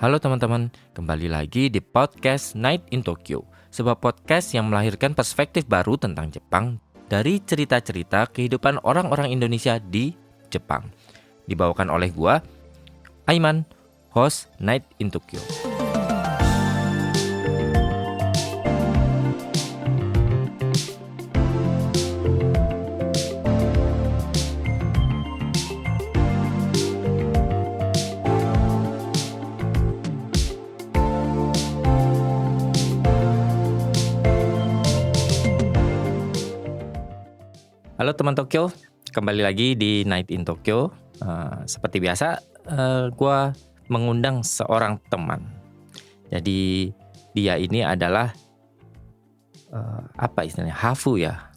Halo teman-teman, kembali lagi di podcast Night in Tokyo, sebuah podcast yang melahirkan perspektif baru tentang Jepang dari cerita-cerita kehidupan orang-orang Indonesia di Jepang. Dibawakan oleh gua, Aiman, host Night in Tokyo. Halo teman Tokyo, kembali lagi di Night in Tokyo. Seperti biasa, gue mengundang seorang teman. Jadi dia ini adalah apa istilahnya, Hafu ya.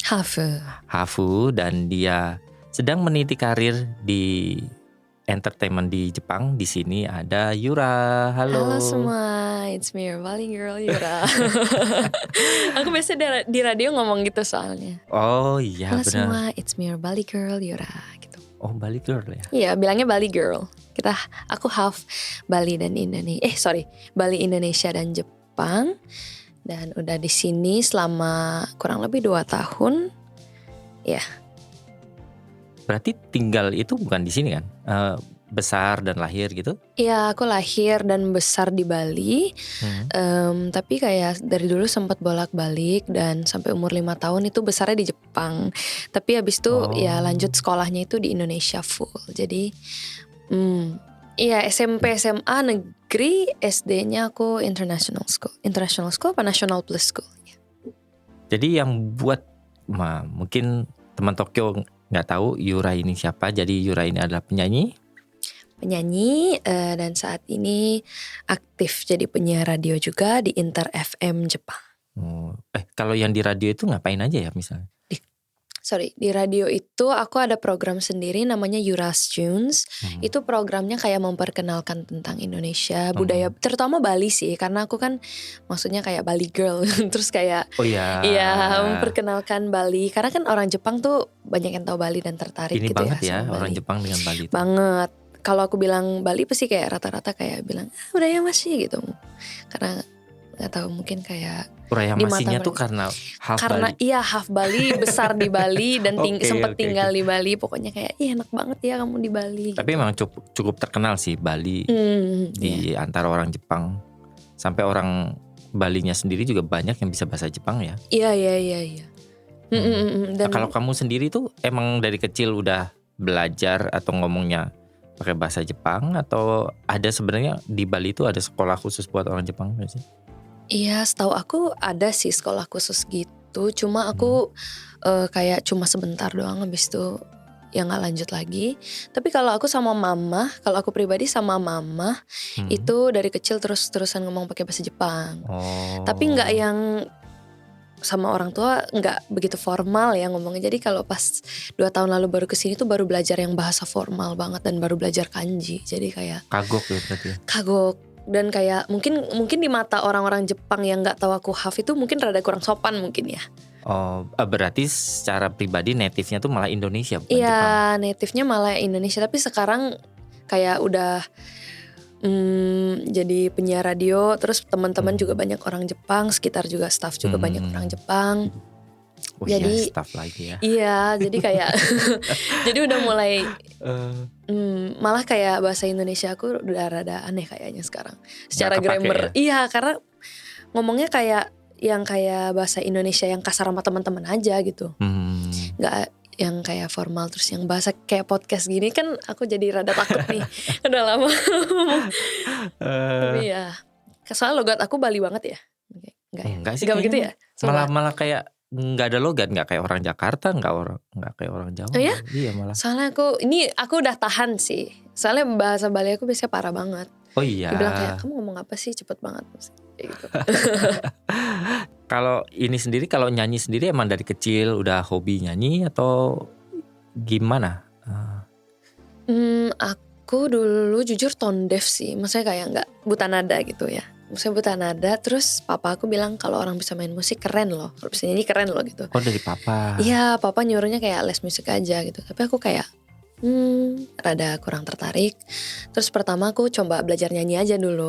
Hafu, dan dia sedang meniti karir di entertainment di Jepang. Di sini ada Yura. Halo semua, it's me your Bali girl Yura. Aku biasa di radio ngomong gitu soalnya. Oh iya, Halo benar. semua, it's me your Bali girl Yura gitu. Oh, Bali girl ya. Iya, bilangnya Bali girl. Aku half Bali dan Indonesia. Bali, Indonesia dan Jepang. Dan udah di sini selama kurang lebih 2 tahun. Ya. Berarti tinggal itu bukan di sini kan? Besar dan lahir gitu? Iya, aku lahir dan besar di Bali. Tapi kayak dari dulu sempat bolak-balik dan sampai umur 5 tahun itu besarnya di Jepang. Tapi habis itu ya lanjut sekolahnya itu di Indonesia full. Jadi iya, SMP SMA negeri, SD-nya aku international school apa national plus school. Jadi yang buat mungkin teman Tokyo nggak tahu Yura ini siapa. Jadi Yura ini adalah penyanyi dan saat ini aktif jadi penyiar radio juga di Inter FM Jepang. Kalau yang di radio itu ngapain aja ya misalnya? Di radio itu aku ada program sendiri namanya Yura's Tunes. Itu programnya kayak memperkenalkan tentang Indonesia, budaya, terutama Bali sih. Karena aku kan maksudnya kayak Bali girl. Terus kayak memperkenalkan Bali. Karena kan orang Jepang tuh banyak yang tahu Bali dan tertarik ini gitu banget ya sama orang Bali. Jepang dengan Bali itu. Banget. Kalau aku bilang Bali pasti kayak rata-rata kayak bilang budaya masih gitu. Karena gak tahu mungkin kayak Uraya Masinya tuh karena Bali. Iya, half Bali, besar di Bali dan sempat tinggal di Bali. Pokoknya kayak enak banget ya kamu di Bali. Tapi gitu. memang cukup terkenal sih Bali di antara orang Jepang. Sampai orang Balinya sendiri juga banyak yang bisa bahasa Jepang ya. Iya. Dan kalau kamu sendiri tuh emang dari kecil udah belajar atau ngomongnya pakai bahasa Jepang, atau ada sebenarnya di Bali itu ada sekolah khusus buat orang Jepang nggak sih? Iya, setahu aku ada sih sekolah khusus gitu. Cuma aku kayak cuma sebentar doang, habis itu ya nggak lanjut lagi. Tapi kalau aku sama mama, kalau aku pribadi sama mama itu dari kecil terus-terusan ngomong pakai bahasa Jepang. Tapi nggak yang sama orang tua nggak begitu formal ya ngomongnya. Jadi kalau pas 2 tahun lalu baru kesini tuh baru belajar yang bahasa formal banget dan baru belajar kanji. Jadi kayak kagok ya berarti. Kagok. Dan kayak mungkin di mata orang-orang Jepang yang nggak tahu aku half itu mungkin rada kurang sopan mungkin ya. Berarti secara pribadi native-nya tuh malah Indonesia bukan Jepang. Iya, native-nya malah Indonesia. Tapi sekarang kayak udah jadi penyiar radio. Terus teman-teman juga banyak orang Jepang, sekitar juga staff juga banyak orang Jepang. Jadi staff lagi ya. Iya, jadi kayak jadi udah mulai malah kayak bahasa Indonesia aku udah rada aneh kayaknya sekarang. Secara grammar. Ya? Iya, karena ngomongnya kayak bahasa Indonesia yang kasar sama teman-teman aja gitu. Nggak yang kayak formal. Terus yang bahasa kayak podcast gini kan aku jadi rada takut nih. Udah lama. Tapi ya, soalnya logat aku Bali banget ya. Enggak sih. Enggak begitu ya? Malah kayak nggak ada logat, nggak kayak orang Jakarta, nggak kayak orang Jawa. Oh ya? Iya malah. Soalnya aku udah tahan sih. Soalnya bahasa Bali aku biasanya parah banget. Oh iya. Dibilang kayak kamu ngomong apa sih cepet banget gitu. Kalau ini sendiri, kalau nyanyi sendiri emang dari kecil udah hobi nyanyi atau gimana? Aku dulu jujur tone deaf sih. Maksudnya kayak nggak buta nada gitu ya. Maksudnya buta nada. Terus papa aku bilang kalau orang bisa main musik keren loh, kalau bisa nyanyi keren loh gitu. Oh, dari papa? Iya, papa nyuruhnya kayak les musik aja gitu. Tapi aku kayak Rada kurang tertarik. Terus pertama aku coba belajar nyanyi aja dulu.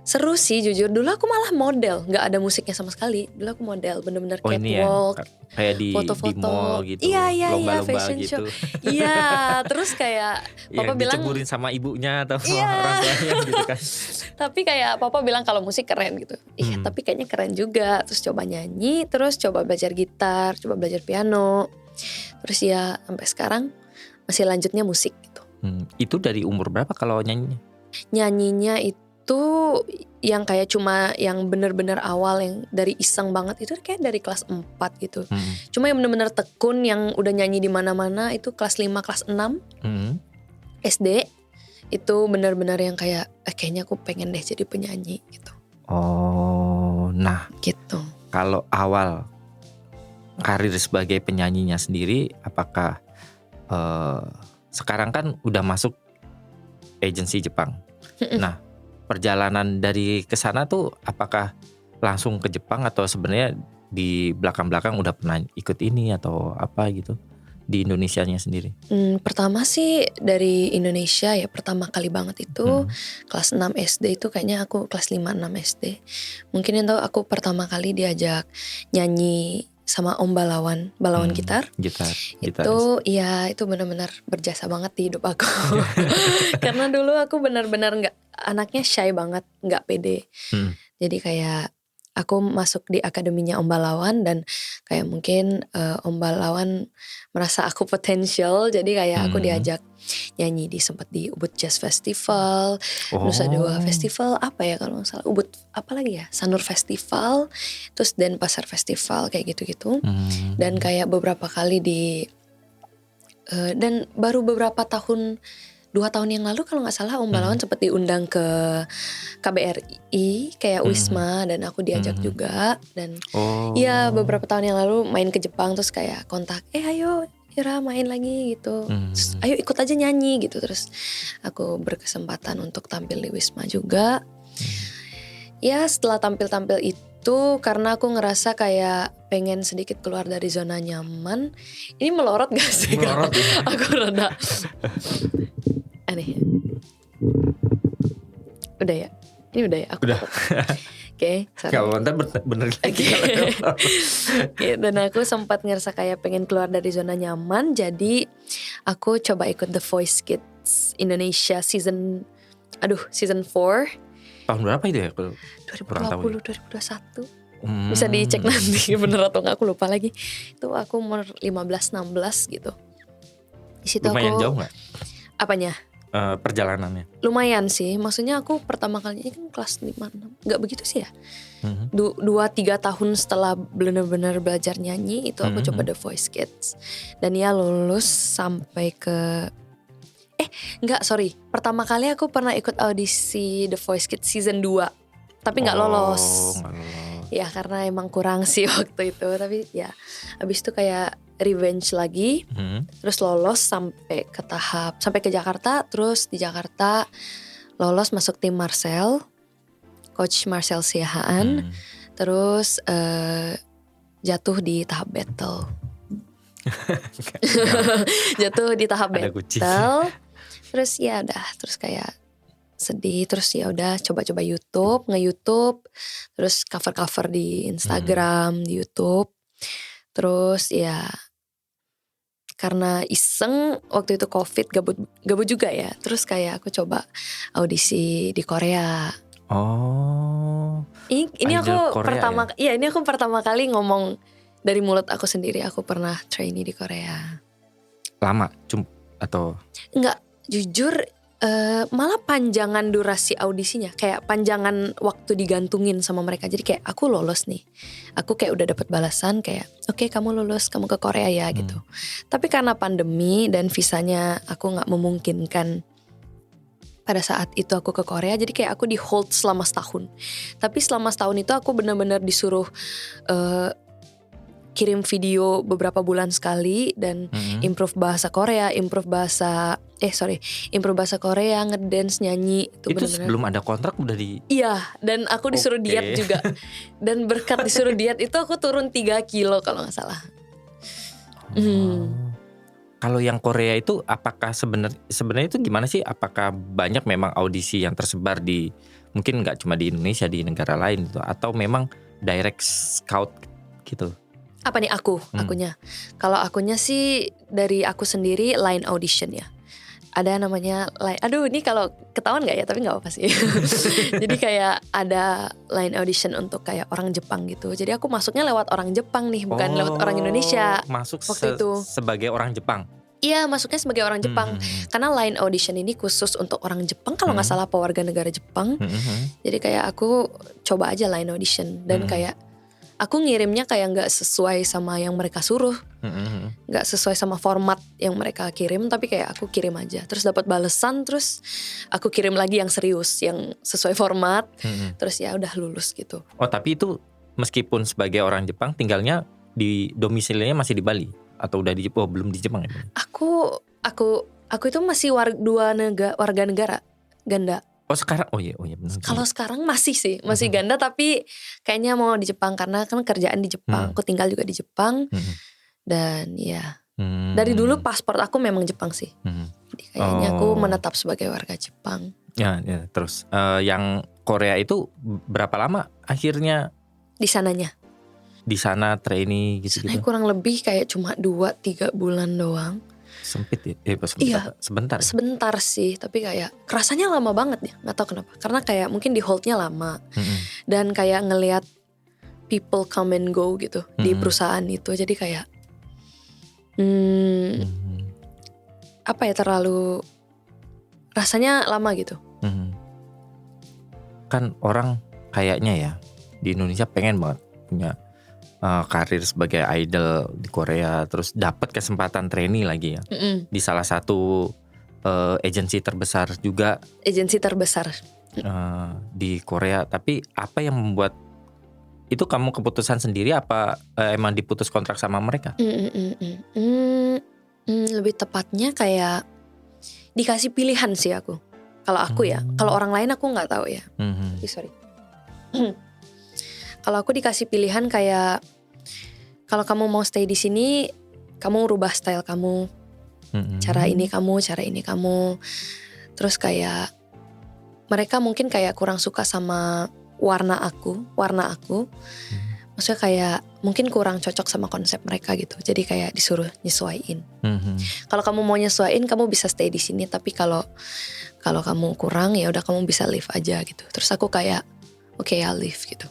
Seru sih jujur. Dulu aku malah model, nggak ada musiknya sama sekali. Dulu aku model, bener-bener Oh ini ya, catwalk, kayak di foto-foto. mall gitu, Iya lomba-lomba fashion show. gitu. Iya, terus kayak papa Yang bilang, diceburin sama ibunya atau iya. orang tuanya gitu kan. Tapi kayak papa bilang kalau musik keren gitu. Iya, tapi kayaknya keren juga. Terus coba nyanyi, terus coba belajar gitar, coba belajar piano. Terus ya sampai sekarang masih lanjutnya musik gitu. Itu dari umur berapa kalau nyanyinya? Nyanyinya itu yang kayak cuma yang bener-bener awal yang dari iseng banget itu kayak dari kelas 4 gitu. Cuma yang bener-bener tekun yang udah nyanyi di mana-mana itu kelas 5, kelas 6 SD. Itu bener-bener yang kayak kayaknya aku pengen deh jadi penyanyi gitu. Oh, nah gitu. Kalau awal karir sebagai penyanyinya sendiri, apakah sekarang kan udah masuk agensi Jepang. Nah, perjalanan dari ke sana tuh apakah langsung ke Jepang atau sebenarnya di belakang-belakang udah pernah ikut ini atau apa gitu di Indonesianya sendiri? Pertama sih dari Indonesia ya, pertama kali banget itu kelas 6 SD itu kayaknya aku kelas 5-6 SD. Mungkin yang tahu aku pertama kali diajak nyanyi sama Om Balawan gitar. Itu ya itu benar-benar berjasa banget di hidup aku. Karena dulu aku benar-benar anaknya shy banget, nggak pede. Jadi kayak aku masuk di akademinya Om Balawan dan kayak mungkin Om Balawan merasa aku potensial, jadi kayak aku diajak nyanyi sempat di Ubud Jazz Festival, Nusa Dua Festival, apa ya kalau nggak salah, Ubud apa lagi ya, Sanur Festival, terus Denpasar Festival kayak gitu-gitu. Dan kayak beberapa kali dan baru beberapa tahun 2 tahun yang lalu kalau nggak salah Om Balawan sempat diundang ke KBRI kayak Wisma dan aku diajak juga. Dan ya beberapa tahun yang lalu main ke Jepang terus kayak kontak, ayo Ira main lagi gitu, terus, ayo ikut aja nyanyi gitu. Terus aku berkesempatan untuk tampil di Wisma juga. Ya setelah tampil-tampil itu karena aku ngerasa kayak pengen sedikit keluar dari zona nyaman. Ini melorot gak sih? Melorot ya. Aku rada aneh. Udah ya? Ini udah ya? Aku udah. Oke, sorry. Kalau ntar bener lagi. Dan aku sempat ngerasa kayak pengen keluar dari zona nyaman. Jadi aku coba ikut The Voice Kids Indonesia season 4. Tahun berapa itu ya? 2020, 2021. Bisa dicek nanti bener atau enggak, aku lupa lagi. Itu aku umur 15-16 gitu. Di situ lumayan aku, jauh gak? Apanya? Perjalanannya. Lumayan sih. Maksudnya aku pertama kalinya kan kelas 5-6. Gak begitu sih ya. 2-3 tahun setelah benar-benar belajar nyanyi itu aku coba The Voice Kids. Dan ya lulus sampai ke pertama kali aku pernah ikut audisi The Voice Kids season 2. Tapi gak lolos. Ya karena emang kurang sih waktu itu. Tapi ya abis itu kayak revenge lagi. Terus lolos sampai ke Jakarta. Terus di Jakarta lolos masuk tim Marcel, Coach Marcel Siahaan. Terus jatuh di tahap battle. Jatuh di tahap battle. Terus ya udah, terus kayak sedih, terus ya udah coba-coba nge-YouTube, terus cover-cover di Instagram, di YouTube. Terus ya karena iseng waktu itu COVID, gabut juga ya. Terus kayak aku coba audisi di Korea. Ini aku Korea, ini aku pertama kali ngomong dari mulut aku sendiri, aku pernah trainee di Korea. Lama atau? Enggak, jujur malah panjangan durasi audisinya, kayak panjangan waktu digantungin sama mereka. Jadi kayak aku lolos nih, aku kayak udah dapat balasan kayak oke, kamu lulus, kamu ke Korea ya gitu. Tapi karena pandemi dan visanya aku nggak memungkinkan pada saat itu aku ke Korea, jadi kayak aku di hold selama setahun. Tapi selama setahun itu aku benar-benar disuruh kirim video beberapa bulan sekali dan improve bahasa Korea, improve bahasa Korea, ngedance, nyanyi. Itu bener-bener. Sebelum ada kontrak udah di... Iya, dan aku disuruh diet juga. Dan berkat disuruh diet itu aku turun 3 kilo kalau gak salah. Kalau yang Korea itu apakah sebenarnya itu gimana sih? Apakah banyak memang audisi yang tersebar di mungkin nggak cuma di Indonesia, di negara lain gitu, atau memang direct scout gitu? Apa nih akunya? Kalau akunya sih dari aku sendiri line audition ya. Ada namanya line, aduh ini kalau ketahuan nggak ya, tapi nggak apa sih. Jadi kayak ada line audition untuk kayak orang Jepang gitu. Jadi aku masuknya lewat orang Jepang nih, bukan lewat orang Indonesia. Masuk waktu itu. sebagai orang Jepang. Iya, masuknya sebagai orang Jepang. Karena line audition ini khusus untuk orang Jepang, kalau nggak salah, apa warga negara Jepang. Jadi kayak aku coba aja line audition dan kayak aku ngirimnya kayak nggak sesuai sama yang mereka suruh, nggak sesuai sama format yang mereka kirim, tapi kayak aku kirim aja. Terus dapat balesan, terus aku kirim lagi yang serius, yang sesuai format. Terus ya udah lulus gitu. Oh, tapi itu meskipun sebagai orang Jepang, tinggalnya di domisilinya masih di Bali atau udah belum di Jepang ya? Aku itu masih warga negara ganda. Oh sekarang, oh iya benar. Kalau sekarang masih sih, masih ganda, tapi kayaknya mau di Jepang karena kan kerjaan di Jepang. Aku tinggal juga di Jepang. Dan ya, dari dulu paspor aku memang Jepang sih. Jadi kayaknya aku menetap sebagai warga Jepang. Ya terus yang Korea itu berapa lama akhirnya di sananya? Di sana trainee gitu-gitu? Sananya kurang lebih kayak cuma 2-3 bulan doang. Sempit ya? Sebentar ya? Sebentar sih, tapi kayak kerasanya lama banget ya, gak tahu kenapa. Karena kayak mungkin di holdnya lama. Dan kayak ngelihat people come and go gitu di perusahaan itu. Jadi kayak apa ya, terlalu rasanya lama gitu. Kan orang kayaknya ya di Indonesia pengen banget punya karir sebagai idol di Korea, terus dapat kesempatan trainee lagi ya di salah satu agensi terbesar juga. Agensi terbesar di Korea. Tapi apa yang membuat itu kamu keputusan sendiri apa emang diputus kontrak sama mereka? Lebih tepatnya kayak dikasih pilihan sih aku. Kalau aku ya, kalau orang lain aku nggak tahu ya. Sorry. Kalau aku dikasih pilihan kayak, kalau kamu mau stay di sini, kamu rubah style kamu, cara ini kamu. Terus kayak mereka mungkin kayak kurang suka sama warna aku. Maksudnya kayak mungkin kurang cocok sama konsep mereka gitu. Jadi kayak disuruh nyesuaiin. Kalau kamu mau nyesuaiin, kamu bisa stay di sini. Tapi kalau kamu kurang, ya udah kamu bisa leave aja gitu. Terus aku kayak, oke, I'll leave gitu.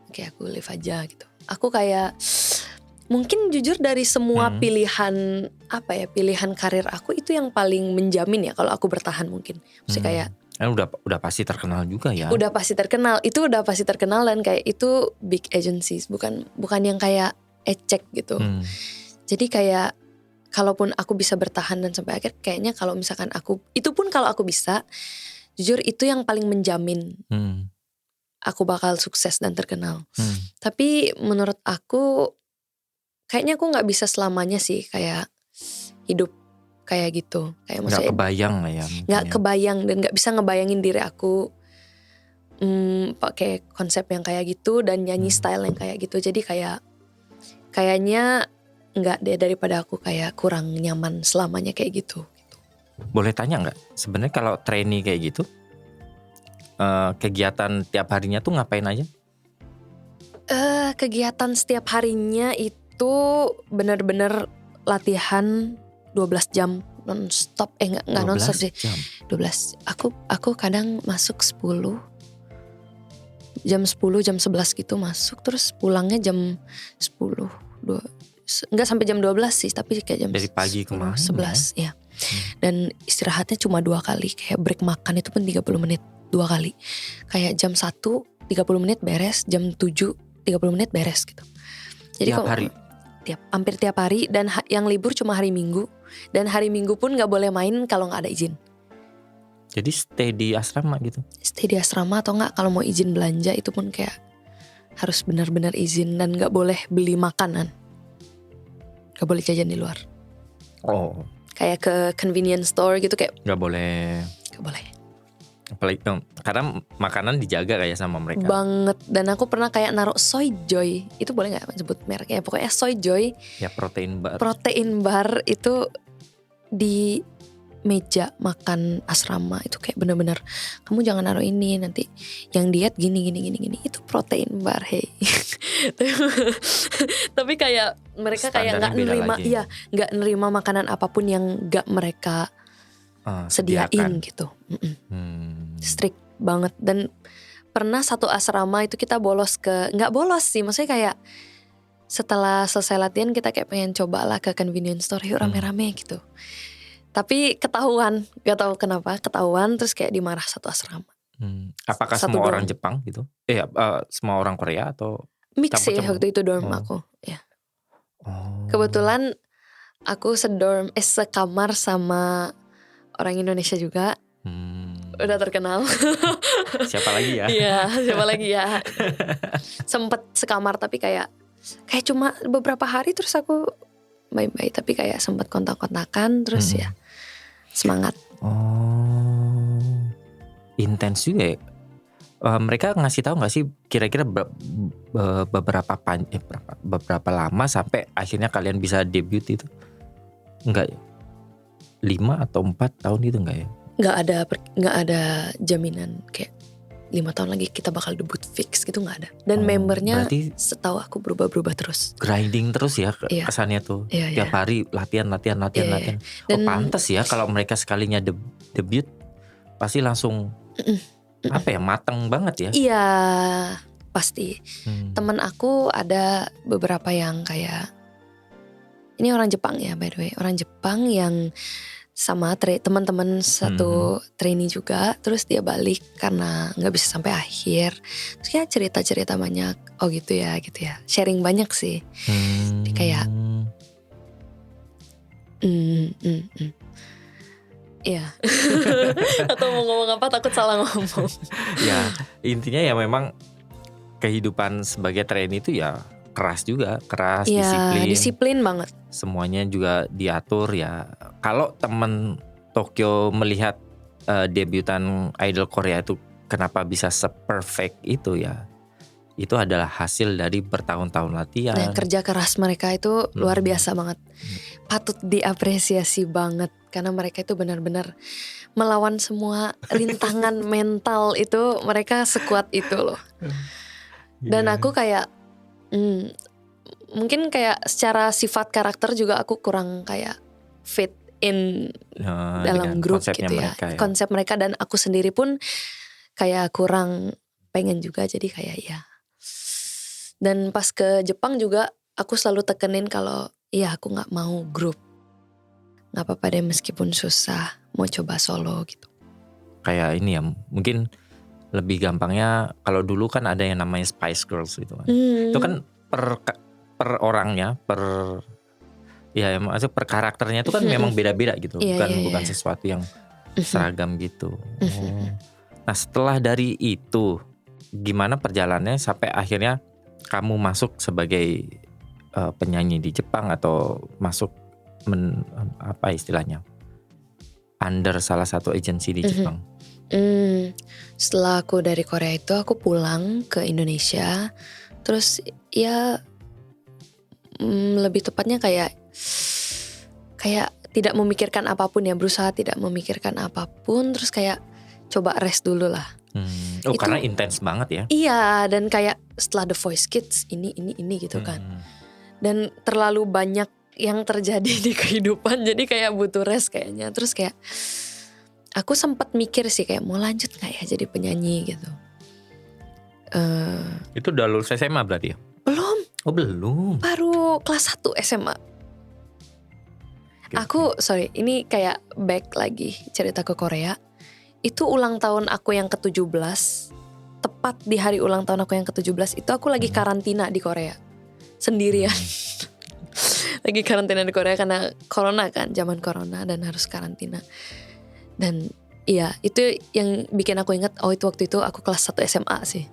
Oke, aku leave aja gitu. Aku kayak mungkin jujur dari semua pilihan karir aku itu yang paling menjamin ya kalau aku bertahan mungkin. Maksudnya kayak udah pasti terkenal juga ya. Udah pasti terkenal dan kayak itu big agencies, bukan yang kayak ecek gitu. Jadi kayak kalaupun aku bisa bertahan dan sampai akhir, kayaknya kalau misalkan kalau aku bisa, jujur itu yang paling menjamin aku bakal sukses dan terkenal. Tapi menurut aku kayaknya aku nggak bisa selamanya sih kayak hidup kayak gitu. Kayak nggak kebayang lah ya. Nggak kebayang dan nggak bisa ngebayangin diri aku pakai konsep yang kayak gitu dan nyanyi style yang kayak gitu. Jadi kayaknya nggak deh, daripada aku kayak kurang nyaman selamanya kayak gitu. Boleh tanya nggak? Sebenarnya kalau trainee kayak gitu, kegiatan tiap harinya tuh ngapain aja? Kegiatan setiap harinya itu benar-benar latihan 12 jam non-stop. Nggak non-stop sih. 12. Aku kadang masuk 10. Jam 10, jam 11 gitu masuk. Terus pulangnya jam 10. Enggak sampai jam 12 sih, tapi kayak jam dari pagi ke 11 ya. Dan istirahatnya cuma 2 kali. Kayak break makan itu pun 30 menit 2 kali. Kayak jam 1 30 menit beres, jam 7 30 menit beres gitu. Jadi tiap hari? Hampir tiap hari. Dan yang libur cuma hari Minggu. Dan hari Minggu pun gak boleh main kalau gak ada izin. Jadi stay di asrama gitu? Stay di asrama, atau gak kalau mau izin belanja itu pun kayak harus benar-benar izin. Dan gak boleh beli makanan, gak boleh jajan di luar. Oh. Kayak ke convenience store gitu kayak gak boleh. Apalagi karena makanan dijaga kayak sama mereka. banget. Dan aku pernah kayak naruh Soy Joy, itu boleh nggak sebut mereknya? Pokoknya Soy Joy Ya protein bar. protein bar itu di meja makan asrama. Itu kayak bener-bener kamu jangan naruh ini, nanti yang diet gini. Itu protein bar, hey. Tapi kayak mereka kayak Standarnya nggak beda nerima, lagi. iya nggak nerima makanan apapun yang nggak mereka sediain sediakan. gitu. Strict banget. Dan pernah satu asrama itu kita nggak bolos sih, maksudnya kayak setelah selesai latihan kita kayak pengen coba lah ke convenience store, yuk rame-rame gitu. Tapi ketahuan, gak tahu kenapa ketahuan, terus kayak dimarah satu asrama. Apakah Satu semua dorm. orang Jepang gitu? Semua orang Korea atau Mix sih campur-campur? waktu itu dorm Oh. aku. Ya. Oh. Kebetulan aku sekamar sama orang Indonesia juga. Udah terkenal. Siapa lagi ya? Iya, siapa lagi ya. Sempet sekamar tapi kayak cuma beberapa hari terus aku bye-bye. Tapi kayak sempet kontak-kontakan terus ya semangat. Oh, intens juga ya. Mereka ngasih tahu nggak sih kira-kira beberapa lama sampai akhirnya kalian bisa debut itu? Enggak ya? 5 atau 4 tahun itu enggak ya? Nggak ada jaminan kayak 5 tahun lagi kita bakal debut fix gitu, nggak ada. Dan membernya berarti setahu aku berubah terus. grinding terus ya Iya. kesannya tuh. Iya, Tiap hari latihan. Iya. Dan pantas ya kalau mereka sekalinya debut pasti langsung mateng banget ya. Iya, pasti. Temen aku ada beberapa yang kayak, ini orang Jepang ya by the way, orang Jepang yang sama teman-teman satu trainee juga, terus dia balik karena nggak bisa sampai akhir. Terus kayak cerita-cerita banyak, oh gitu ya, sharing banyak sih. Kayak, iya. Atau mau ngomong apa takut salah ngomong. Ya intinya ya memang kehidupan sebagai trainee itu ya keras juga, Iya, disiplin. disiplin banget. Semuanya juga diatur ya. Kalau temen Tokyo melihat debutan idol Korea itu kenapa bisa se-perfect itu ya, itu adalah hasil dari bertahun-tahun latihan. Nah, kerja keras mereka itu luar biasa banget. Patut diapresiasi banget karena mereka itu benar-benar melawan semua rintangan mental itu, mereka sekuat itu loh. Dan aku kayak mungkin kayak secara sifat karakter juga aku kurang kayak fit in dalam grup gitu ya. Konsep mereka, dan aku sendiri pun kayak kurang pengen juga, jadi kayak ya. Dan pas ke Jepang juga aku selalu tekenin kalau iya aku gak mau grup, gak apa-apa deh meskipun susah, mau coba solo gitu. Kayak ini ya, mungkin lebih gampangnya kalau dulu kan ada yang namanya Spice Girls gitu kan. Itu kan per orangnya, maksudnya per karakternya itu kan memang beda-beda gitu. Bukan sesuatu yang seragam gitu. Nah setelah dari itu gimana perjalanannya sampai akhirnya kamu masuk sebagai penyanyi di Jepang, atau masuk apa istilahnya, under salah satu agensi di Jepang? Setelah aku dari Korea itu aku pulang ke Indonesia. Terus ya lebih tepatnya kayak tidak memikirkan apapun ya, berusaha tidak memikirkan apapun. Terus kayak coba rest dulu lah. Karena intens banget ya. Iya, dan kayak setelah The Voice Kids ini gitu kan. Dan terlalu banyak yang terjadi di kehidupan, jadi kayak butuh rest kayaknya. Terus kayak aku sempat mikir sih kayak mau lanjut gak ya jadi penyanyi gitu. Itu udah lulus SMA berarti ya? Belum. Oh belum. Baru kelas 1 SMA. Sorry, ini kayak back lagi cerita ke Korea. Itu ulang tahun aku yang ke-17. Tepat di hari ulang tahun aku yang ke-17 itu aku lagi karantina di Korea. Sendirian. Lagi karantina di Korea karena corona kan, zaman corona dan harus karantina. Dan iya, itu yang bikin aku ingat, itu waktu itu aku kelas 1 SMA sih.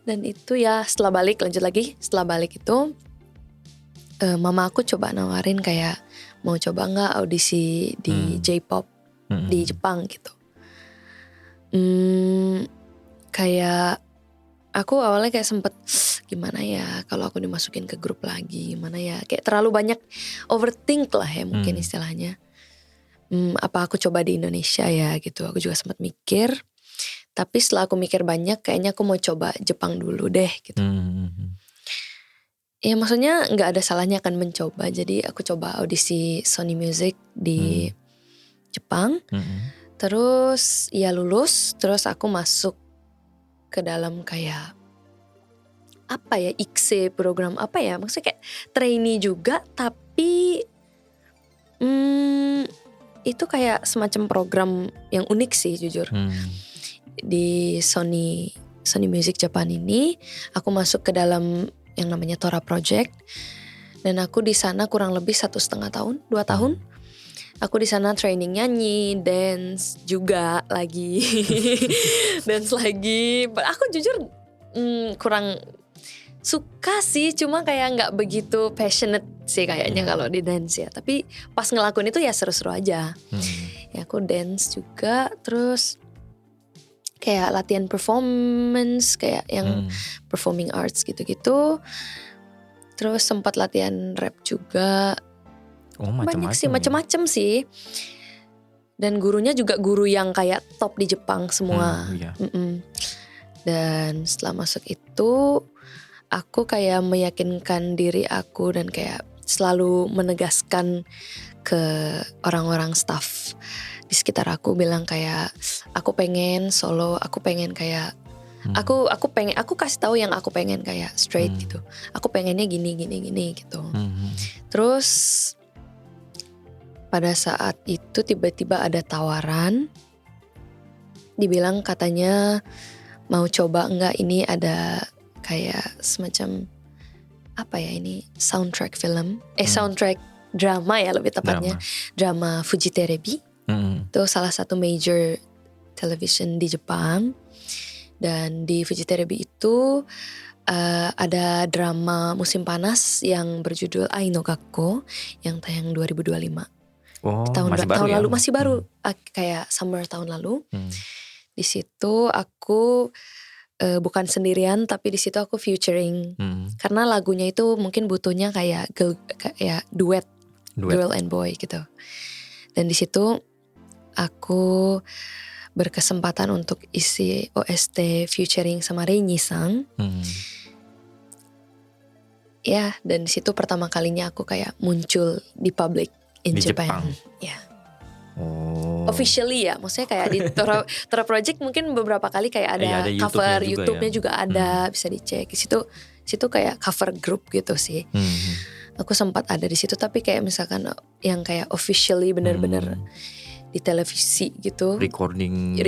Dan itu ya setelah balik itu mama aku coba nawarin kayak mau coba gak audisi di J-pop di Jepang gitu. Kayak aku awalnya kayak sempet gimana ya kalau aku dimasukin ke grup lagi, gimana ya, kayak terlalu banyak overthink lah ya mungkin istilahnya. Apa aku coba di Indonesia ya gitu, aku juga sempat mikir. Tapi setelah aku mikir banyak, kayaknya aku mau coba Jepang dulu deh gitu. Ya maksudnya gak ada salahnya kan mencoba. Jadi aku coba audisi Sony Music di Jepang. Terus ya lulus, terus aku masuk ke dalam kayak apa ya, IKSE program apa ya, maksudnya kayak trainee juga, tapi itu kayak semacam program yang unik sih jujur. Di Sony Music Japan ini aku masuk ke dalam yang namanya Tora Project, dan aku di sana kurang lebih 1,5 tahun, 2 tahun. Aku di sana training nyanyi, dance juga lagi, dance lagi. Aku jujur kurang suka sih, cuma kayak nggak begitu passionate sih kayaknya kalau di dance ya. Tapi pas ngelakuin itu ya seru-seru aja. Ya aku dance juga, terus kayak latihan performance, kayak yang performing arts gitu-gitu. Terus sempat latihan rap juga. Banyak sih, macam-macam sih. Dan gurunya juga guru yang kayak top di Jepang semua. Dan setelah masuk itu, aku kayak meyakinkan diri aku dan kayak selalu menegaskan ke orang-orang staff di sekitar aku, bilang kayak aku pengen solo, aku pengen kayak aku kasih tahu yang aku pengen kayak straight gitu. Aku pengennya gini gitu. Terus pada saat itu tiba-tiba ada tawaran, dibilang katanya mau coba enggak, ini ada kayak semacam apa ya, ini soundtrack film, soundtrack drama ya lebih tepatnya, drama Fuji Terebi. Itu salah satu major television di Jepang. Dan di Fuji Terebi itu ada drama musim panas yang berjudul Ai no Gakko yang tayang 2025. Tahun lalu, masih baru, kayak summer tahun lalu. Di situ aku bukan sendirian, tapi di situ aku featuring. Karena lagunya itu mungkin butuhnya kayak duet, girl and boy gitu. Dan di situ aku berkesempatan untuk isi OST featuring sama Reini-san. Ya, dan di situ pertama kalinya aku kayak muncul di public in Japan. Ya. Officially ya, maksudnya kayak di Tora Project mungkin beberapa kali kayak ada cover YouTube-nya juga ada, bisa dicek. Di situ kayak cover group gitu sih. Aku sempat ada di situ, tapi kayak misalkan yang kayak officially bener-bener di televisi gitu, recording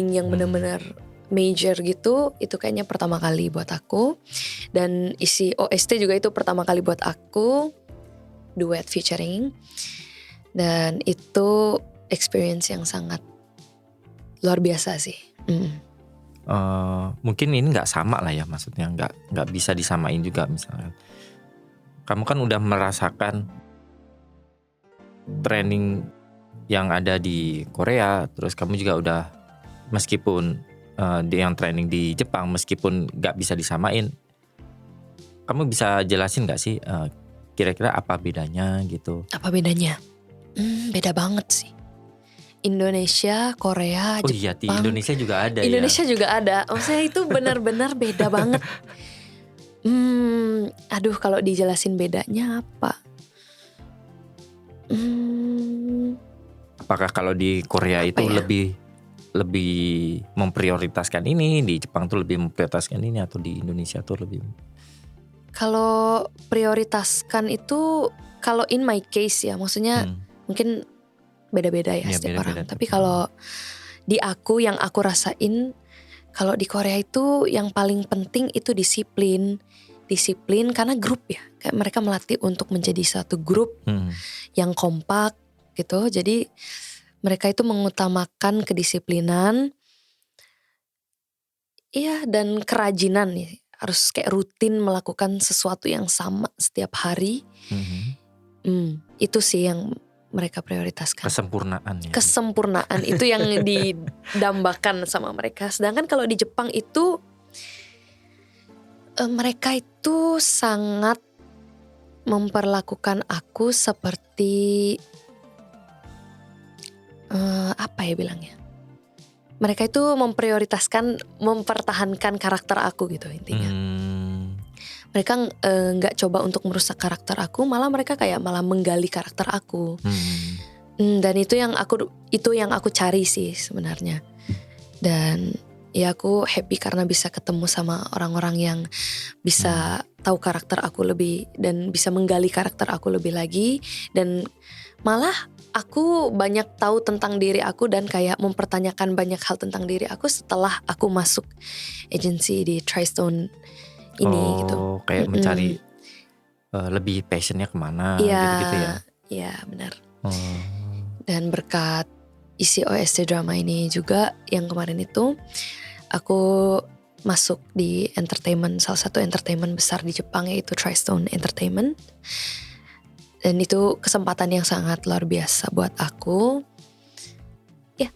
yang bener-bener major gitu, itu kayaknya pertama kali buat aku. Dan isi OST juga itu pertama kali buat aku, duet featuring. Dan itu experience yang sangat luar biasa sih. Mungkin ini nggak sama lah ya, maksudnya nggak bisa disamain juga. Misalnya kamu kan udah merasakan training yang ada di Korea, terus kamu juga udah meskipun yang training di Jepang, meskipun nggak bisa disamain, kamu bisa jelasin nggak sih kira-kira apa bedanya gitu? Apa bedanya? Beda banget sih. Indonesia, Korea, Jepang. Iya, di Indonesia juga ada. Indonesia juga ada. Maksudnya itu benar-benar beda banget. Aduh, kalau dijelasin bedanya apa? Apakah kalau di Korea itu ya? lebih memprioritaskan ini, di Jepang tuh lebih memprioritaskan ini, atau di Indonesia tuh lebih? Kalau prioritaskan itu, kalau in my case ya, maksudnya mungkin beda-beda ya setiap orang. Tapi kalau di aku, yang aku rasain, kalau di Korea itu yang paling penting itu disiplin. Disiplin karena grup ya, kayak mereka melatih untuk menjadi satu grup yang kompak gitu. Jadi mereka itu mengutamakan kedisiplinan, iya, dan kerajinan nih. Harus kayak rutin melakukan sesuatu yang sama setiap hari. Itu sih yang mereka prioritaskan. Kesempurnaan ya. Kesempurnaan itu yang didambakan sama mereka. Sedangkan kalau di Jepang itu mereka itu sangat memperlakukan aku seperti apa ya bilangnya? Mereka itu mempertahankan karakter aku gitu intinya. Mereka nggak coba untuk merusak karakter aku, malah mereka kayak malah menggali karakter aku. Dan itu yang aku cari sih sebenarnya. Dan ya aku happy karena bisa ketemu sama orang-orang yang bisa tahu karakter aku lebih dan bisa menggali karakter aku lebih lagi, dan malah aku banyak tahu tentang diri aku dan kayak mempertanyakan banyak hal tentang diri aku setelah aku masuk agensi di Tristone ini gitu. Kayak mencari lebih passionnya kemana gitu-gitu ya. Iya benar. Dan berkat isi OST drama ini juga yang kemarin itu aku masuk di entertainment, salah satu entertainment besar di Jepang yaitu Tristone Entertainment. Dan itu kesempatan yang sangat luar biasa buat aku. Ya.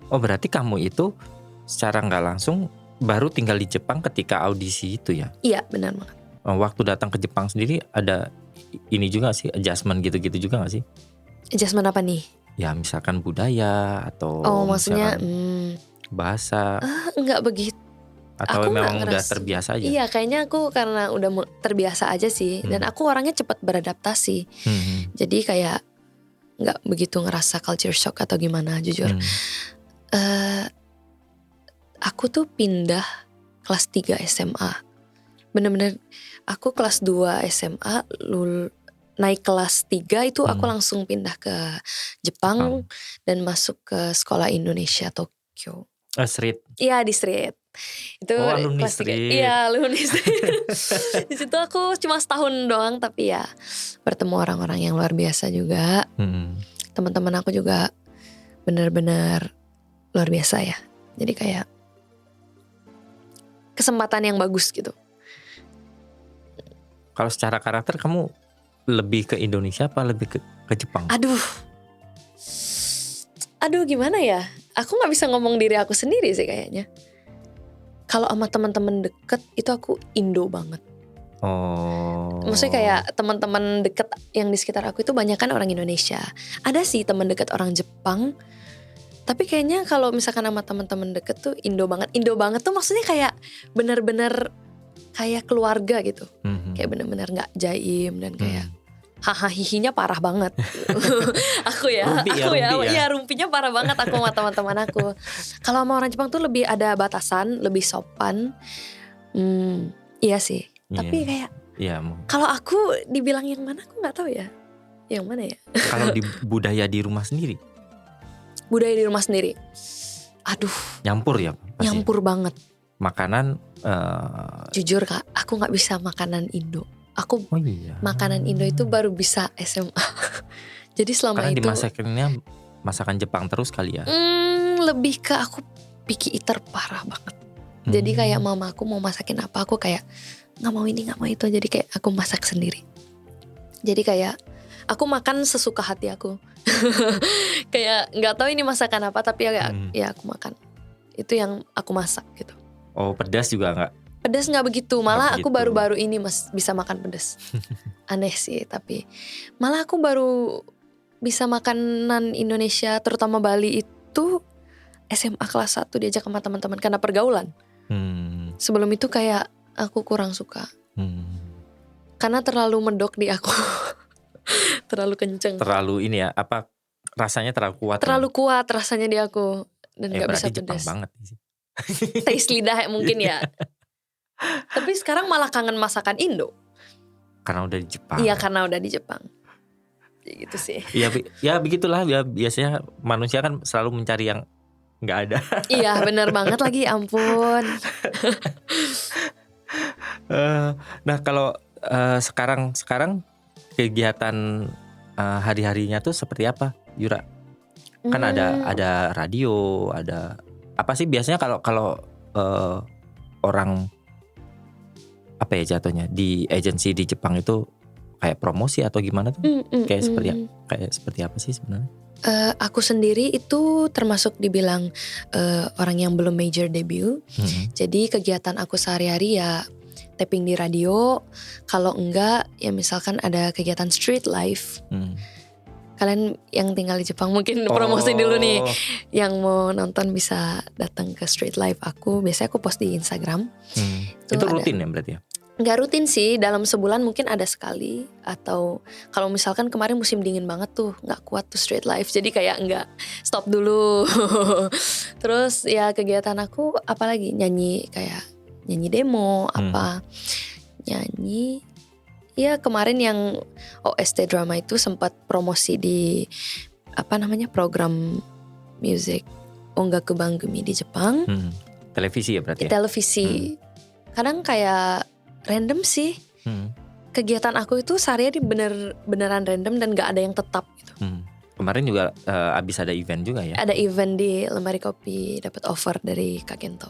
Berarti kamu itu secara nggak langsung baru tinggal di Jepang ketika audisi itu ya? Iya benar banget. Waktu datang ke Jepang sendiri ada ini juga sih, adjustment gitu-gitu juga gak sih? Adjustment apa nih? Ya misalkan budaya atau maksudnya bahasa. Enggak begitu. Atau aku memang udah terbiasa aja? Iya kayaknya aku karena udah terbiasa aja sih. Dan aku orangnya cepat beradaptasi. Jadi kayak gak begitu ngerasa culture shock atau gimana jujur. Aku tuh pindah kelas 3 SMA. Bener-bener aku kelas 2 SMA naik kelas 3 itu aku langsung pindah ke Jepang dan masuk ke sekolah Indonesia Tokyo. Street? Iya di Street. Itu alumni kelas 3. Street. Iya alumni Street. Di situ aku cuma setahun doang tapi ya bertemu orang-orang yang luar biasa juga. Teman-teman aku juga benar-benar luar biasa ya. Jadi kayak kesempatan yang bagus gitu. Kalau secara karakter kamu lebih ke Indonesia apa lebih ke Jepang? Aduh gimana ya? Aku gak bisa ngomong diri aku sendiri sih kayaknya. Kalau sama teman-teman deket itu aku Indo banget. Maksudnya kayak teman-teman deket yang di sekitar aku itu banyak kan orang Indonesia. Ada sih teman deket orang Jepang. Tapi kayaknya kalau misalkan sama teman-teman deket tuh Indo banget. Indo banget tuh maksudnya kayak benar-benar kayak keluarga gitu. Kayak benar-benar gak jaim dan kayak haha hihinya parah banget. Aku rumpinya parah banget aku sama teman-teman aku. Kalau sama orang Jepang tuh lebih ada batasan, lebih sopan. Iya sih. Tapi kayak kalau aku dibilang yang mana aku nggak tahu ya. Yang mana ya? Kalau di budaya di rumah sendiri? Budaya di rumah sendiri. Aduh. Nyampur ya? Pasti. Nyampur banget. Makanan? Jujur Kak, aku nggak bisa makanan Indo. Aku makanan Indo itu baru bisa SMA. Jadi selama karena itu dimasakinnya masakan Jepang terus kali ya? Lebih ke aku picky eater parah banget. Jadi kayak mama aku mau masakin apa aku kayak gak mau ini gak mau itu. Jadi kayak aku masak sendiri. Jadi kayak aku makan sesuka hati aku. Kayak gak tahu ini masakan apa tapi ya aku makan. Itu yang aku masak gitu. Pedas juga gak? Pedas gak begitu, malah aku baru-baru ini bisa makan pedas. Aneh sih tapi malah aku baru bisa makanan Indonesia terutama Bali itu SMA kelas 1 diajak sama teman-teman karena pergaulan. Sebelum itu kayak aku kurang suka. Karena terlalu medok di aku. Terlalu kenceng. Terlalu ini ya, apa rasanya terlalu kuat. Terlalu kuat rasanya di aku dan gak bisa pedas. Jepang banget sih. Taste lidah mungkin ya. Tapi sekarang malah kangen masakan Indo. Karena udah di Jepang. Iya karena udah di Jepang. Gitu sih. Ya begitulah ya, biasanya manusia kan selalu mencari yang gak ada. Iya benar banget lagi, ampun. Nah kalau sekarang kegiatan hari-harinya tuh seperti apa Yura? Kan ada radio, ada apa sih biasanya kalau orang apa ya jatuhnya di agensi di Jepang itu kayak promosi atau gimana tuh? Kayak seperti apa sih sebenarnya? Aku sendiri itu termasuk dibilang orang yang belum major debut. Jadi kegiatan aku sehari-hari ya tapping di radio. Kalau enggak ya misalkan ada kegiatan street life. Kalian yang tinggal di Jepang mungkin promosi dulu nih. Yang mau nonton bisa datang ke street life aku. Biasanya aku post di Instagram. Itu rutin ya berarti ya? Nggak rutin sih, dalam sebulan mungkin ada sekali. Atau kalau misalkan kemarin musim dingin banget tuh, nggak kuat tuh street life, jadi kayak nggak, stop dulu. Terus ya kegiatan aku apalagi, nyanyi, kayak nyanyi demo, nyanyi. Ya kemarin yang OST drama itu sempat promosi di program music Ongaku Bangumi di Jepang. Televisi ya berarti ya? Televisi. Kadang kayak random sih. Kegiatan aku itu sehari-hari beneran random dan gak ada yang tetap gitu. Kemarin juga abis ada event juga ya? Ada event di Lemari Kopi, dapat offer dari Kak Kento.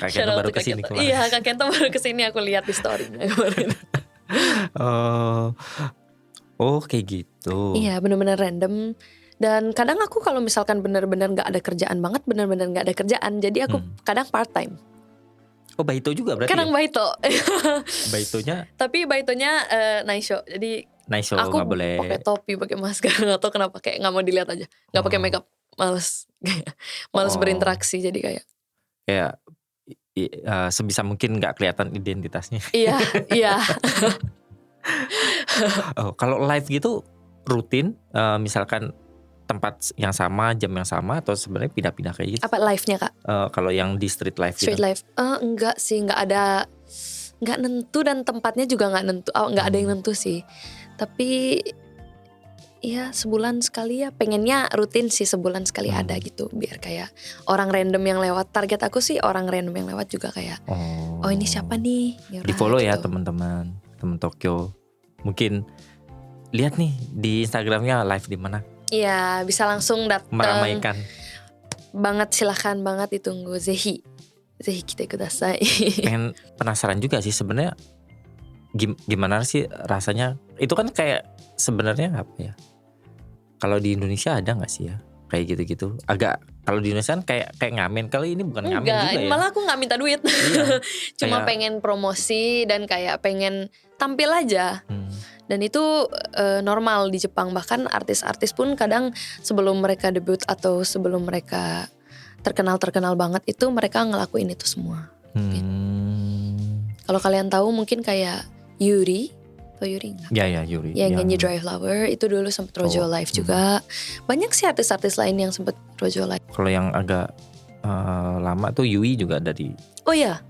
Kak Kento baru kesini kemarin. Iya, Kak Kento baru kesini, aku lihat di story-nya kemarin. Oh kayak gitu. Iya, bener-bener random. Dan kadang aku kalau misalkan bener-bener gak ada kerjaan banget, bener-bener gak ada kerjaan, jadi aku kadang part time. Oh baito juga berarti kadang ya? baito. Baitonya? Tapi baitonya naisho. Jadi naisho, aku gak boleh pakai topi, pakai masker. Gak tau kenapa, kayak gak mau dilihat aja. Gak pakai makeup, males. Males berinteraksi, jadi kayak sebisa mungkin gak kelihatan identitasnya. Iya. Kalau live gitu rutin, misalkan tempat yang sama, jam yang sama, atau sebenarnya pindah-pindah kayak gitu? Apa live-nya Kak? Kalau yang di street life Street gitu? life? Enggak sih, enggak nentu, dan tempatnya juga enggak nentu. Enggak ada yang nentu sih. Tapi ya sebulan sekali ya, pengennya rutin sih sebulan sekali ada gitu. Biar kayak orang random yang lewat, target aku sih orang random yang lewat juga kayak oh ini siapa nih? Yaudah, di follow gitu. Ya teman-teman, teman Tokyo. Mungkin lihat nih di Instagramnya live di mana. Iya, bisa langsung datang. Meramaikan. Banget, silahkan banget ditunggu. Zehi kite kudasai. Pengen penasaran juga sih sebenarnya gimana sih rasanya. Itu kan kayak sebenarnya apa ya? Kalau di Indonesia ada nggak sih ya kayak gitu-gitu? Agak kalau di Indonesia kan kayak ngamen. Kalau ini bukan ngamen juga ya. Malah aku nggak minta duit. Iya, cuma pengen promosi dan kayak pengen tampil aja. Dan itu normal di Jepang. Bahkan artis-artis pun kadang sebelum mereka debut atau sebelum mereka terkenal banget itu mereka ngelakuin itu semua. Gitu. Kalau kalian tahu mungkin kayak Yuri. Atau Yuri enggak? Ya Yuri. Yang nyanyi Dry Flower itu dulu sempat Rojo Live juga. Banyak sih artis-artis lain yang sempat Rojo Live. Kalau yang agak lama tuh Yui juga ada di. Oh ya.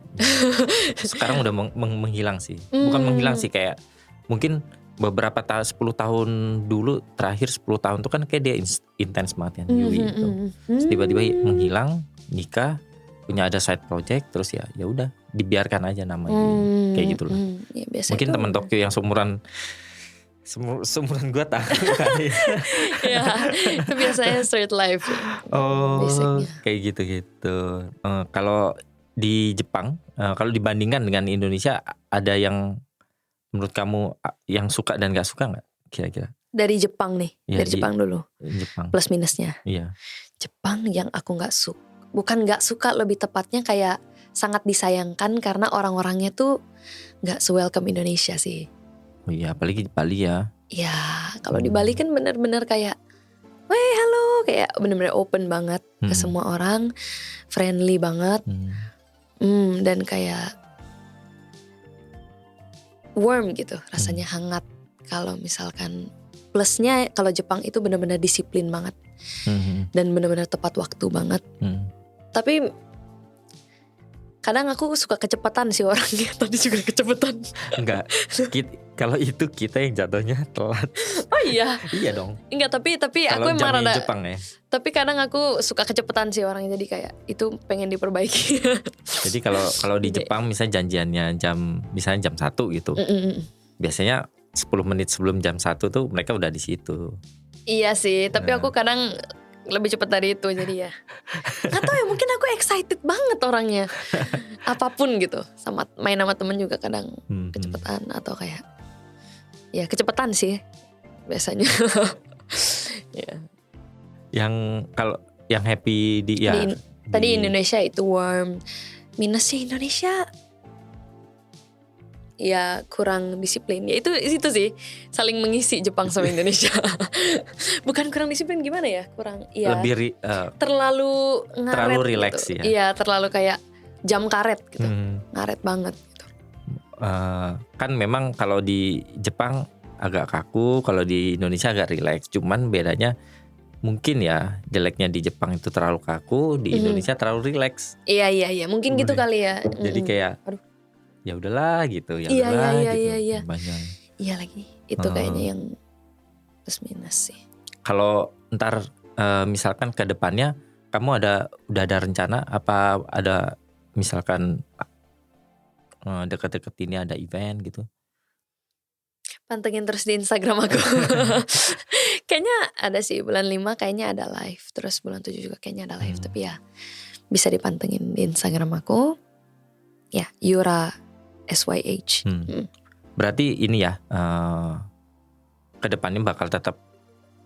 Sekarang udah menghilang sih. Bukan menghilang sih, kayak mungkin beberapa 10 tahun dulu, terakhir 10 tahun tuh kan kayak dia intens banget kan Yui itu. Terus tiba-tiba menghilang, nikah, punya ada side project, terus ya udah dibiarkan aja namanya kayak gitu loh. Ya, mungkin teman Tokyo yang seumuran gue tahu kali. Ya, itu biasanya street life. Basicnya. Kayak gitu. Kalau di Jepang, kalau dibandingkan dengan Indonesia, ada yang menurut kamu yang suka dan gak suka gak kira-kira? Dari Jepang nih, dari Jepang dulu. Jepang. Plus minusnya. Iya. Jepang yang aku gak suka, bukan gak suka, lebih tepatnya kayak sangat disayangkan karena orang-orangnya tuh gak se-welcome Indonesia sih. Oh iya, apalagi di Bali ya. Ya, kalau di Bali kan bener-bener kayak weh halo, kayak bener-bener open banget ke semua orang, friendly banget, dan kayak warm gitu, rasanya hangat. Kalau misalkan plusnya, kalau Jepang itu benar-benar disiplin banget dan benar-benar tepat waktu banget. Tapi kadang aku suka kecepatan sih orangnya. Tadi juga kecepatan. Enggak, kalau itu kita yang jatuhnya telat. Oh iya. Iya dong. Enggak, tapi aku kalau emang rada Jepang ya. Tapi kadang aku suka kecepatan sih orangnya, jadi kayak itu pengen diperbaiki. Jadi kalau di Jepang misalnya janjiannya misalnya jam 1 gitu. Biasanya 10 menit sebelum jam 1 tuh mereka udah di situ. Iya sih, tapi aku kadang lebih cepat dari itu, jadi ya nggak tahu ya, mungkin aku excited banget orangnya. Apapun gitu, sama main sama temen juga kadang kecepatan atau kayak Ya kecepatan sih biasanya. Ya. Yang kalau yang happy di ya Tadi Indonesia itu warm. Minusnya Indonesia ya kurang disiplin. Ya itu sih saling mengisi Jepang sama Indonesia. Bukan kurang disiplin, gimana ya? Kurang ya. lebih terlalu ngaret terlalu relax gitu. ya. Iya, terlalu kayak jam karet gitu. Ngaret banget gitu. Kan memang kalau di Jepang agak kaku, kalau di Indonesia agak relax. Cuman bedanya mungkin ya jeleknya di Jepang itu terlalu kaku, di Indonesia terlalu relax. Iya, mungkin gitu kali ya. Jadi kayak ya udahlah gitu, ya Iya, udahlah iya, gitu. iya. Banyak. Iya lagi, itu kayaknya yang plus minus sih. Kalau ntar misalkan ke depannya kamu udah ada rencana apa, ada misalkan deket-deket ini ada event gitu? Pantengin terus di Instagram aku. Kayaknya ada sih, bulan 5 kayaknya ada live. Terus bulan 7 juga kayaknya ada live. Tapi ya bisa dipantengin di Instagram aku. Ya, Yura SYH. Berarti ini ya kedepannya bakal tetap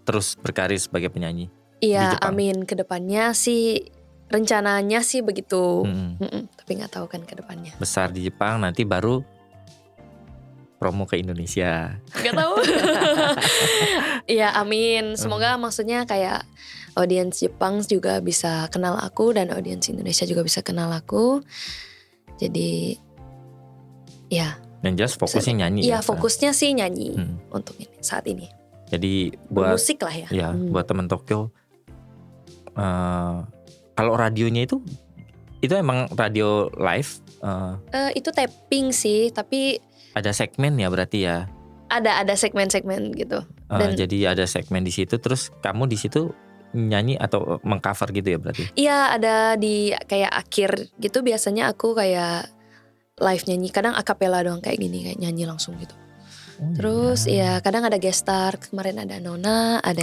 terus berkarir sebagai penyanyi. Iya, amin. Kedepannya sih rencananya sih begitu. Tapi nggak tahu kan kedepannya. Besar di Jepang, nanti baru promo ke Indonesia. Gak tahu. Iya, amin. Semoga maksudnya kayak audiens Jepang juga bisa kenal aku dan audiens Indonesia juga bisa kenal aku. Jadi ya. Yang jelas fokusnya nyanyi. Iya, fokusnya sih nyanyi untuk ini saat ini. Jadi buat musik lah ya. Ya, buat teman Tokyo. Kalau radionya itu emang radio live? Itu tapping sih, tapi ada segmen ya berarti ya? Ada segmen-segmen gitu. Jadi ada segmen di situ, terus kamu di situ nyanyi atau mengcover gitu ya berarti? Iya, ada di kayak akhir gitu biasanya aku kayak live nyanyi. Kadang akapela doang kayak gini, kayak nyanyi langsung gitu. Terus ya kadang ada guest star. Kemarin ada Nona, ada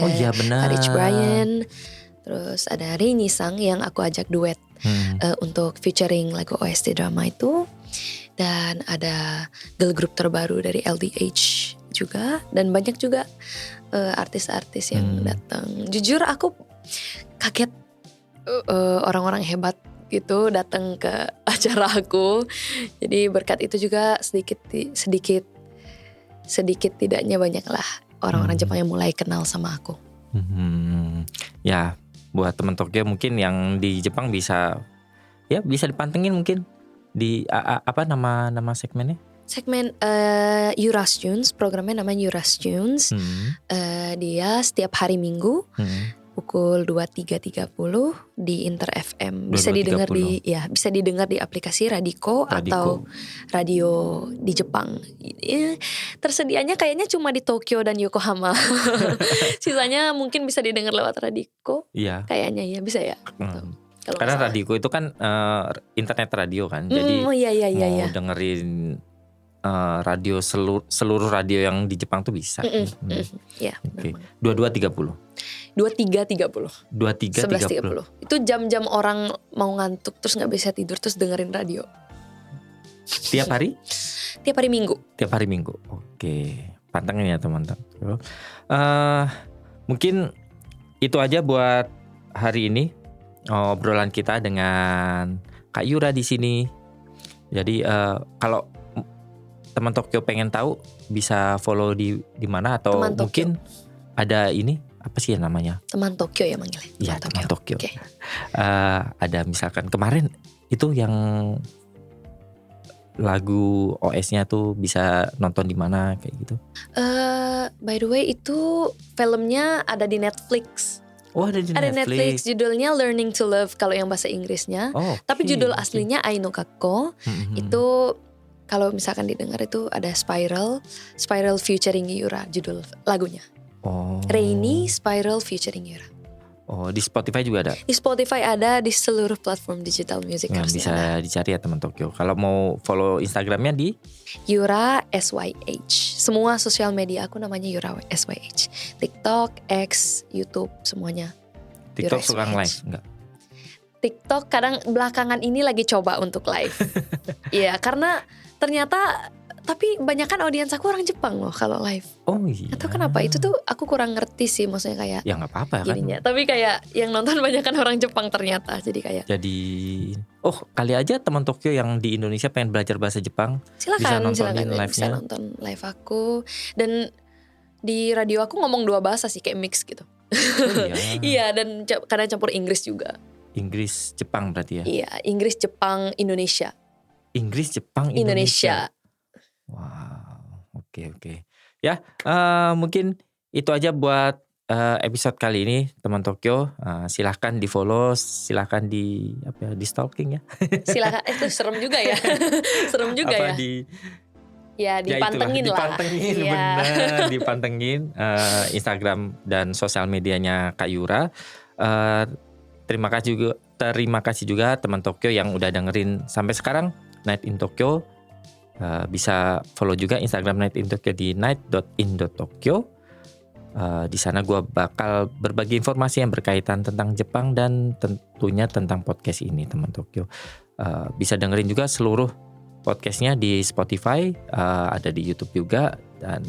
Rich Brian. Terus ada Rini Sang yang aku ajak duet untuk featuring lagu OST drama itu. Dan ada girl group terbaru dari LDH juga. Dan banyak juga artis-artis yang datang. Jujur aku kaget orang-orang hebat gitu datang ke acara aku. Jadi berkat itu juga sedikit tidaknya banyak lah orang-orang Jepang yang mulai kenal sama aku. Ya, buat teman Tokyo mungkin yang di Jepang bisa dipantengin mungkin di apa nama segmennya? Segmen Yura's Tunes, programnya namanya Yura's Tunes. Dia setiap hari Minggu pukul 23.30 di Inter FM. Bisa didengar di aplikasi Radiko atau radio di Jepang. Tersedianya kayaknya cuma di Tokyo dan Yokohama. Sisanya mungkin bisa didengar lewat Radiko. Iya. Kayaknya ya bisa ya. Karena Radiko itu kan internet radio kan. Jadi mau dengerin radio seluruh radio yang di Jepang tuh bisa. Iya. Oke. 23.30. 11.30. Itu jam-jam orang mau ngantuk terus nggak bisa tidur terus dengerin radio. Tiap hari? Tiap hari Minggu. Tiap hari Minggu. Oke. Pantengin ya teman-teman. Mungkin itu aja buat hari ini obrolan kita dengan Kak Yura di sini. Jadi kalau teman Tokyo pengen tahu bisa follow di mana atau mungkin ada ini apa sih namanya? Teman Tokyo ya manggilnya. Iya, teman Tokyo. Okay. Ada misalkan kemarin itu yang lagu OS-nya tuh bisa nonton di mana kayak gitu. By the way itu filmnya ada di Netflix. Oh, ada di Netflix. Judulnya Learning to Love kalau yang bahasa Inggrisnya. Tapi judul aslinya Ai no Kakko. Itu kalau misalkan didengar itu ada Spiral featuring Yura judul lagunya. Rainy Spiral featuring Yura. Di Spotify juga ada? Di Spotify ada, di seluruh platform digital music bisa ada. Dicari ya teman Tokyo. Kalau mau follow Instagramnya di Yura SYH. Semua sosial media aku namanya Yura SYH. TikTok, X, YouTube semuanya. TikTok suka live enggak? TikTok kadang belakangan ini lagi coba untuk live. Iya, karena ternyata Tapi banyakan audiens aku orang Jepang loh kalau live. Oh iya. Atau kenapa? Itu tuh aku kurang ngerti sih, maksudnya kayak Ya nggak apa-apa kan. gininya. Tapi kayak yang nonton banyakan orang Jepang ternyata. Jadi kayak Jadi kali aja teman Tokyo yang di Indonesia pengen belajar bahasa Jepang bisa silakan nontonin bisa live-nya. nonton live aku. Dan di radio aku ngomong 2 bahasa sih, kayak mix gitu. Oh iya. Iya, dan kadang campur Inggris juga. Inggris Jepang berarti ya. Iya, Inggris, Jepang, Indonesia. Inggris Jepang Indonesia. Wow, oke. Ya, mungkin itu aja buat episode kali ini, teman Tokyo. Silahkan di follow, silahkan di stalking ya. Silakan. Itu serem juga ya. Serem juga ya. Ya dipantengin lah. Dipantengin, Iya. benar, dipantengin Instagram dan sosial medianya Kak Yura. Terima kasih juga teman Tokyo yang udah dengerin sampai sekarang Night in Tokyo. Bisa follow juga Instagram Night in Tokyo di night.in.tokyo. Di sana gue bakal berbagi informasi yang berkaitan tentang Jepang dan tentunya tentang podcast ini, teman Tokyo. Bisa dengerin juga seluruh podcastnya di Spotify, ada di YouTube juga, dan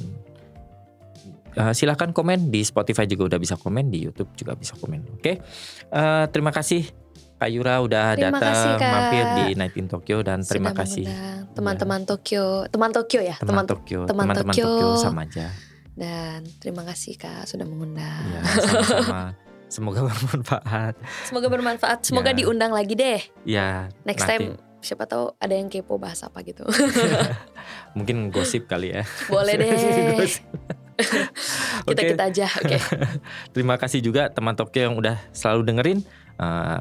silahkan komen di Spotify juga udah bisa komen, di YouTube juga bisa komen. Oke. Terima kasih Kak Yura udah Terima kasih, datang Kak. mampir di Night in Tokyo, dan terima Sudah kasih mengundang teman-teman Tokyo. Teman Tokyo ya? teman-teman Tokyo. Tokyo sama aja. Dan terima kasih Kak sudah mengundang. Ya, sama-sama. Semoga bermanfaat. Semoga bermanfaat. Semoga Ya. diundang lagi deh. Ya, Next nanti time siapa tahu ada yang kepo bahas apa gitu. mungkin gosip kali ya. Boleh deh. Gosip. Kita aja. Oke. Terima kasih juga teman Tokyo yang udah selalu dengerin.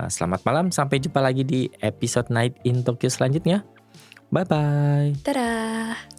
Selamat malam, sampai jumpa lagi di episode Night in Tokyo selanjutnya. Bye bye. Dadah.